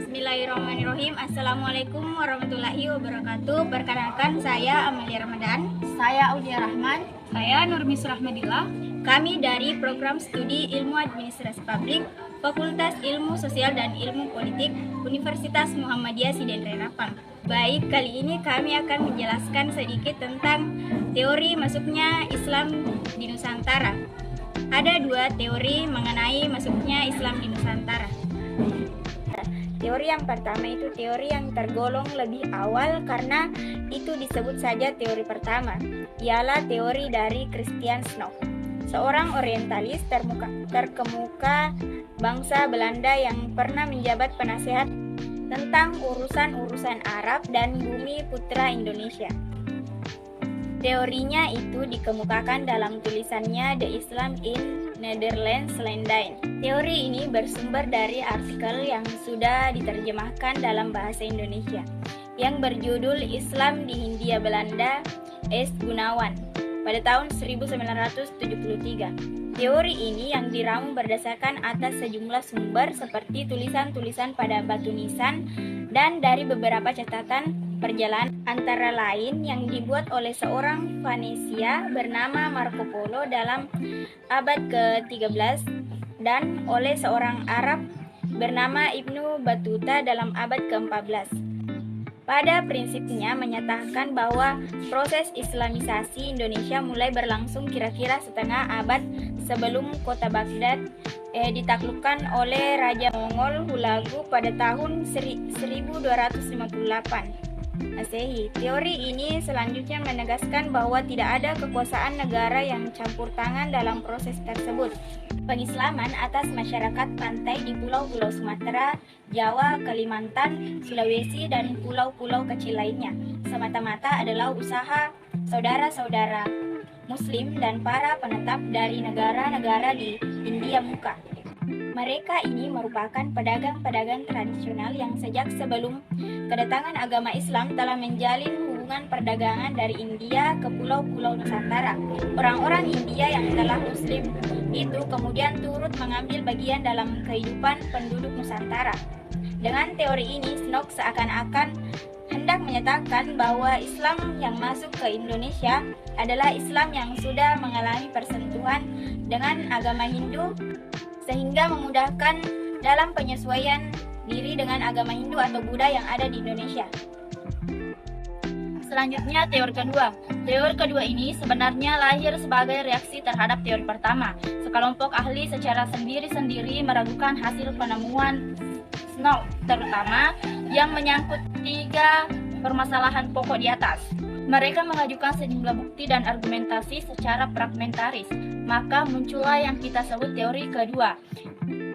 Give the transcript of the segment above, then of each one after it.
Bismillahirrahmanirrahim. Assalamualaikum warahmatullahi wabarakatuh. Perkenalkan, saya Amelia Ramadan. Saya Audia Rahman. Saya Nurmis Rahmadillah. Kami dari Program Studi Ilmu Administrasi Publik, Fakultas Ilmu Sosial dan Ilmu Politik, Universitas Muhammadiyah Sidenrerapan. Baik, kali ini kami akan menjelaskan sedikit tentang teori masuknya Islam di Nusantara. Ada dua teori mengenai masuknya Islam di Nusantara. Teori yang pertama itu teori yang tergolong lebih awal karena itu disebut saja teori pertama, ialah teori dari Christian Snoek, seorang orientalis terkemuka bangsa Belanda yang pernah menjabat penasehat tentang urusan-urusan Arab dan bumi putra Indonesia. Teorinya itu dikemukakan dalam tulisannya The Islam in Netherlands Landijn. Teori ini bersumber dari artikel yang sudah diterjemahkan dalam bahasa Indonesia yang berjudul Islam di Hindia Belanda S. Gunawan pada tahun 1973. Teori ini yang diramu berdasarkan atas sejumlah sumber seperti tulisan-tulisan pada batu nisan dan dari beberapa catatan perjalanan, antara lain yang dibuat oleh seorang Venesia bernama Marco Polo dalam abad ke-13 dan oleh seorang Arab bernama Ibnu Battuta dalam abad ke-14. Pada prinsipnya menyatakan bahwa proses Islamisasi Indonesia mulai berlangsung kira-kira setengah abad sebelum kota Baghdad ditaklukkan oleh Raja Mongol Hulagu pada tahun 1258 Masehi. Teori ini selanjutnya menegaskan bahwa tidak ada kekuasaan negara yang campur tangan dalam proses tersebut. Pengislaman atas masyarakat pantai di pulau-pulau Sumatera, Jawa, Kalimantan, Sulawesi, dan pulau-pulau kecil lainnya semata-mata adalah usaha saudara-saudara Muslim dan para penetap dari negara-negara di Hindia Muka. Mereka ini merupakan pedagang-pedagang tradisional yang sejak sebelum kedatangan agama Islam telah menjalin hubungan perdagangan dari India ke pulau-pulau Nusantara. Orang-orang India yang telah Muslim itu kemudian turut mengambil bagian dalam kehidupan penduduk Nusantara. Dengan teori ini, Snoek seakan-akan hendak menyatakan bahwa Islam yang masuk ke Indonesia adalah Islam yang sudah mengalami persentuhan dengan agama Hindu sehingga memudahkan dalam penyesuaian diri dengan agama Hindu atau Buddha yang ada di Indonesia. Selanjutnya teori kedua. Teori kedua ini sebenarnya lahir sebagai reaksi terhadap teori pertama. Sekelompok ahli secara sendiri-sendiri meragukan hasil penemuan Snoek, terutama yang menyangkut tiga permasalahan pokok di atas. Mereka mengajukan sejumlah bukti dan argumentasi secara fragmentaris. Maka muncullah yang kita sebut teori kedua.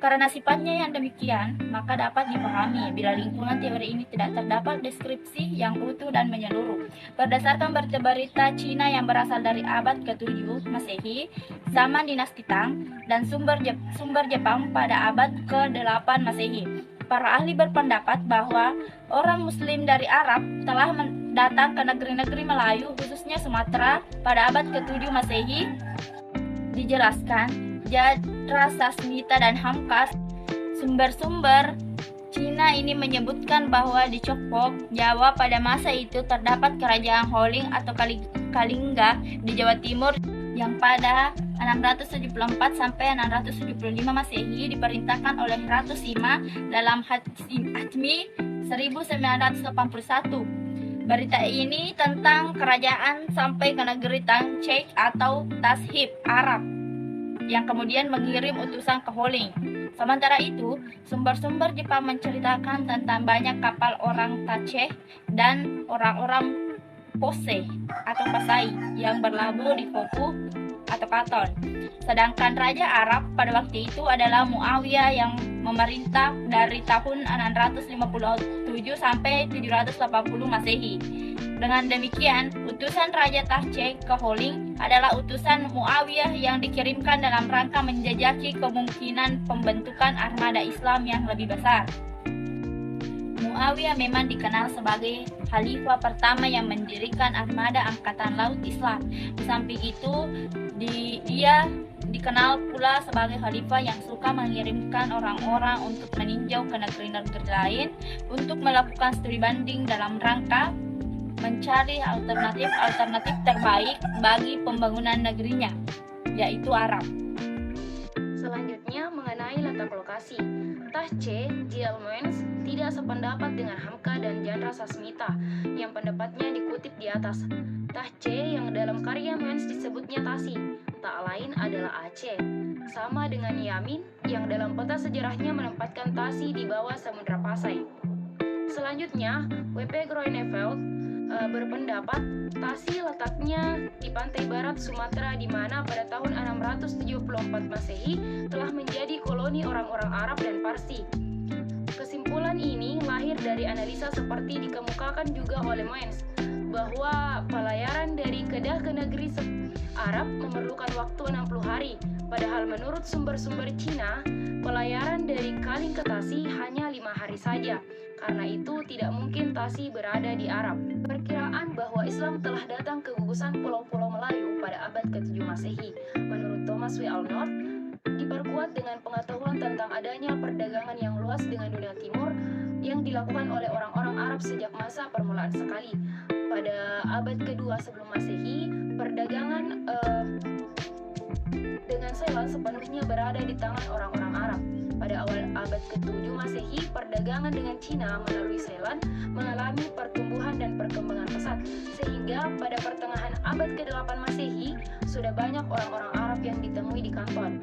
Karena sifatnya yang demikian, maka dapat dipahami bila lingkungan teori ini tidak terdapat deskripsi yang utuh dan menyeluruh. Berdasarkan berita-berita Cina yang berasal dari abad ke-7 Masehi, zaman dinasti Tang, dan sumber Jepang pada abad ke-8 Masehi. Para ahli berpendapat bahwa orang Muslim dari Arab telah datang ke negeri-negeri Melayu, khususnya Sumatera, pada abad ke-7 Masehi. Dijelaskan Jadra Sasmita dan Hamkas, sumber-sumber Cina ini menyebutkan bahwa di Cokpok, Jawa pada masa itu terdapat kerajaan Holing atau Kalingga di Jawa Timur yang pada 674 sampai 675 Masehi diperintahkan oleh Ratu Sima dalam Hatmi 1981. Berita ini tentang kerajaan sampai ke negeri Tangcek atau Tashib Arab yang kemudian mengirim utusan ke Holing. Sementara itu, sumber-sumber Jepang menceritakan tentang banyak kapal orang Taceh dan orang-orang Pose atau Pasai yang berlabuh di Kopu atau Katon. Sedangkan Raja Arab pada waktu itu adalah Muawiyah yang memerintah dari tahun 657 sampai 780 Masehi. Dengan demikian, utusan Raja Taceh ke Holing adalah utusan Muawiyah yang dikirimkan dalam rangka menjajaki kemungkinan pembentukan armada Islam yang lebih besar. Muawiyah memang dikenal sebagai khalifah pertama yang mendirikan armada angkatan laut Islam. Di samping itu, dia dikenal pula sebagai khalifah yang suka mengirimkan orang-orang untuk meninjau ke negeri-negeri lain untuk melakukan studi banding dalam rangka mencari alternatif terbaik bagi pembangunan negerinya, yaitu Arab. Selanjutnya mengenai letak lokasi. Tahce J.L. Moens tidak sependapat dengan Hamka dan Chandra Sasmita yang pendapatnya dikutip di atas. Tahce yang dalam karya Moens disebutnya Tasi, tak lain adalah Aceh. Sama dengan Yamin yang dalam peta sejarahnya menempatkan Tasi di bawah Samudra Pasai. Selanjutnya, W.P. Groeneveld berpendapat Tasi letaknya di pantai barat Sumatera di mana pada tahun 674 Masehi telah menjadi koloni orang-orang Arab dan Parsi. Kesimpulan ini lahir dari analisa seperti dikemukakan juga oleh Moens bahwa pelayaran dari Kedah ke negeri Arab memerlukan waktu 60 hari, padahal menurut sumber-sumber Cina, pelayaran dari Kaling ke Tasi hanya 5 hari saja. Karena itu tidak mungkin Tasi berada di Arab. Perkiraan bahwa Islam telah datang ke gugusan pulau-pulau Melayu pada abad ke-7 Masehi, menurut Thomas W. Arnold, diperkuat dengan pengetahuan tentang adanya perdagangan yang luas dengan dunia timur yang dilakukan oleh orang-orang Arab sejak masa permulaan sekali. Pada abad kedua sebelum Masehi, perdagangan dengan Ceylon sepenuhnya berada di tangan orang-orang Arab. Pada awal abad ke-7 Masehi, perdagangan dengan Cina melalui Ceylon mengalami pertumbuhan dan perkembangan pesat, sehingga pada pertengahan abad ke-8 Masehi sudah banyak orang-orang Arab yang ditemui di Kanton.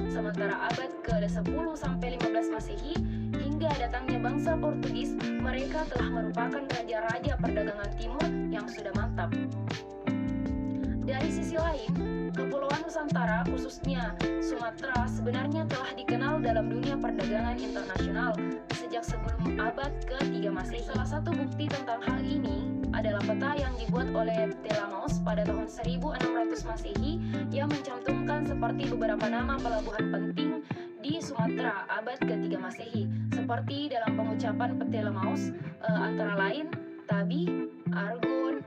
Sementara abad ke-10 sampai 15 Masehi hingga datangnya bangsa Portugis, mereka telah merupakan raja-raja perdagangan timur yang sudah mantap. Dari sisi lain, Kepulauan Nusantara, khususnya Sumatera, sebenarnya telah dikenal dalam dunia perdagangan internasional sejak sebelum abad ke-3 Masehi. Salah satu bukti tentang hal ini adalah peta yang dibuat oleh Ptolemaios pada tahun 1600 Masehi yang mencantumkan seperti beberapa nama pelabuhan penting di Sumatera abad ke-3 Masehi, seperti dalam pengucapan Ptolemaios antara lain Tabi, Argon,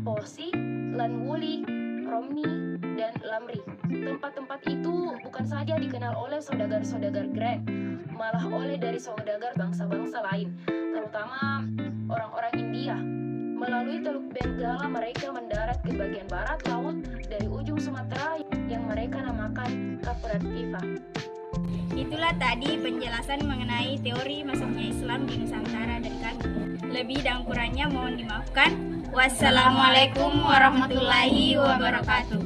Posi, Lanwuli, Romni, dan Lamri. Tempat-tempat itu bukan saja dikenal oleh saudagar-saudagar Grek, malah oleh dari saudagar bangsa-bangsa lain, terutama orang-orang India. Melalui Teluk Benggala mereka mendarat ke bagian barat laut dari ujung Sumatera yang mereka namakan Cape Viva. Itulah tadi penjelasan mengenai teori masuknya Islam di Nusantara dari kami. Lebih dan kurangnya mohon dimaafkan. Wassalamualaikum warahmatullahi wabarakatuh.